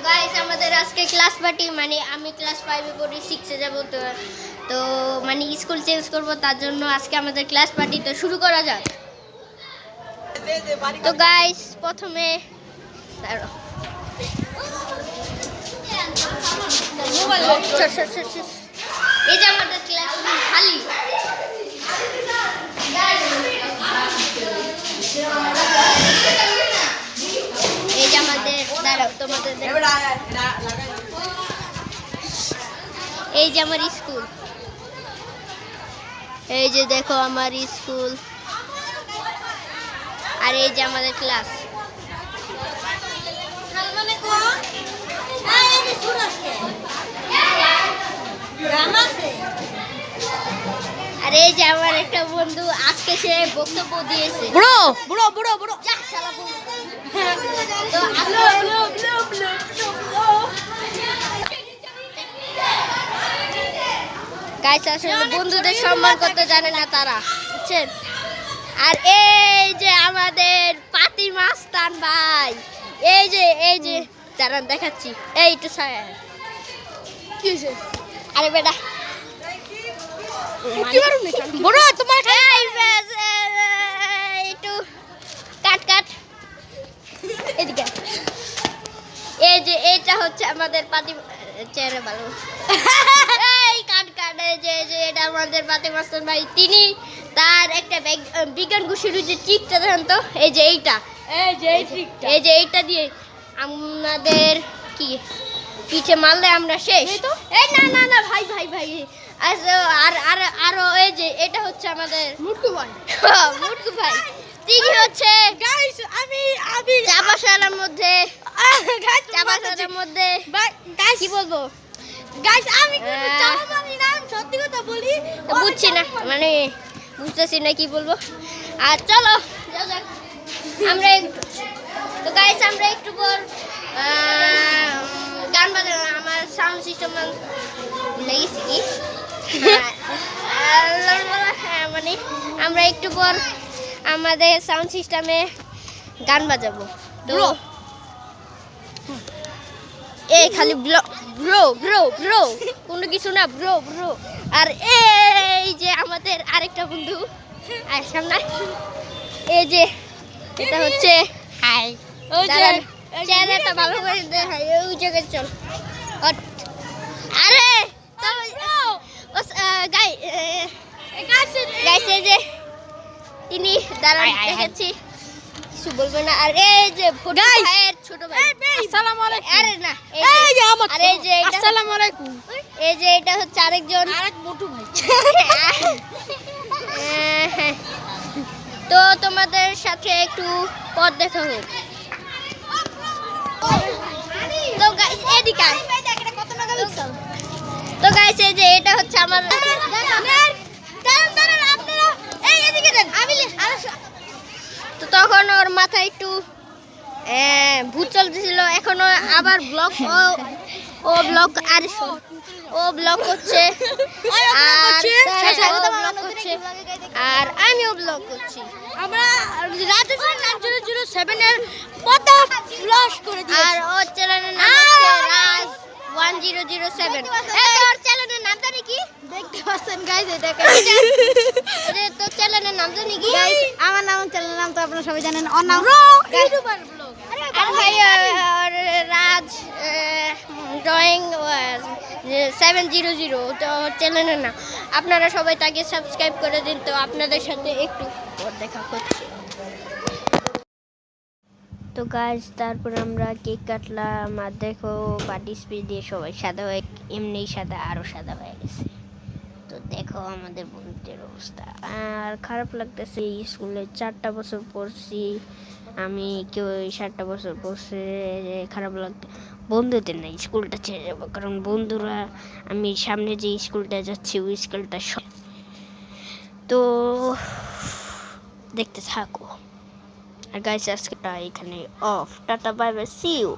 Guys আমাদের আজকে class party, মানে আমি ক্লাস 5 এ পড়ি, 6 এ যাব। তো মানে স্কুল চেঞ্জ করব, তার জন্য আজকে আমাদের ক্লাস পার্টি। তো শুরু করা যাক। তো গাইস প্রথমে এই যে আমাদের ক্লাস খালি। এই যে আমাদের দাঁড়াও তোমাদের এই যে আমার স্কুল, এই যে দেখো আমার স্কুল, আর এই যে আমাদের ক্লাস। আর এই যে আমার একটা বন্ধু, আজকে সে বক্তব্য দিয়েছে। ব্রো ব্রো ব্রো ব্রো তো গাইস আসলে বন্ধুদের সম্মান করতে জানে না তারা, বুঝছেন। আর এই যে আমাদের পাতি মাস্তান ভাই, এই যে দাঁড়ান দেখাচ্ছি, এই একটু কি হয়েছে? আরে বেটা ব্রো তোমার একটু কাট এদিকে। এই যে এটা হচ্ছে আমাদের পাতি চেহারা ভালো এই কাট এই যে এটা আমাদের পাতি মাস্টার ভাই। তিনি তার একটা বিজ্ঞান ঘুষির যে চিকটা দেখেন তো, এই যে এইটা, এই যে এইটা দিয়ে আমাদের কি পিছে মারলে আমরা শেষ। এই না ভাই আরো এই যে এটা হচ্ছে আমাদের মুটকু ভাই। তিনি হচ্ছে গাইস আমি চাপাশালার মধ্যে কি বলবো গাইস আমি চাপা মারি না, সত্যি কথা বলি বুঝছি না, মানে বুঝতেছি না কি বলবো। আর চলো আমরা তো গাইস আমরা একটু পর গান বাজাবো। আমার সাউন্ড সিস্টেম লেগেছে কি মানে আমরা একটু পর আমাদের সাউন্ড সিস্টেমে গান বাজাবো। তো এই খালি ব্রো কোনো কিছু না, ব্রো। আর এই যে আমাদের আরেকটা বন্ধু আর সামনে, এই যে এটা হচ্ছে হাই, চেহারাটা ভালো করে দেখাই, ওই জায়গায় চল। আরে গাইস এই যে তিনি দাঁড়ান দেখাচ্ছি, কিছু বলবে না। আর এই যে ভাইয়ের ছোট ভাই, আসসালামু আলাইকুম। আরে না এই যে আমার, আর এই যে আসসালামু আলাইকুম। এই যে এটা হচ্ছে আরেকজন, আরেক মোটু ভাই। তো তোমাদের সাথে একটু পথ দেখা হোক। তো গাইস এদিকে তো গাইস এই যে এটা হচ্ছে আমার, তো তখন ওর মাথায় একটু ভূত চলতেছিল, এখনো আবার ব্লক ও ব্লক করছে আর আমিও ব্লক করছি। আমরা রাজেশের নাম 007 এর পতা ফ্লাশ করে দিয়েছি। আর ওর চ্যানেলের নাম হচ্ছে রাজ 1007। তোর চ্যানেলের নাম জানি কি? দেখতে পাচ্ছেন গাইস, এটা তোর চ্যানেলের নাম জানি কি? গাইস আমার চ্যানেলের নাম তো আপনারা সবাই জানেন, ওর নাম ইউটিউবার ব্লগ। আর ভাই রাজ ড্রয়িং 700, তো চ্যানেলের নাম। আপনারা সবাই তাকে সাবস্ক্রাইব করে দিন। তো আপনাদের সাথে একটু দেখা করছি। তো গাইস তারপর আমরা কেক কাটলাম, আর দেখো পার্টি স্প্রে দিয়ে সবাই সাদা হয়ে, এমনি সাদা আরো সাদা হয়ে গেছে। তো দেখো আমাদের বন্ধুদের অবস্থা, আর খারাপ লাগতেছে। স্কুলে 4টা বছর পড়ছি আমি, কেউ 7টা বছর পড়ছে, খারাপ লাগতে। বন্ধুদের না, স্কুলটা ছেড়ে যাবো, কারণ বন্ধুরা, আমি সামনে যে স্কুলটা যাচ্ছি ওই স্কুলটা তো দেখতে থাকো। আর গাইস আজকেটা এখানে off, tata bye bye, see you.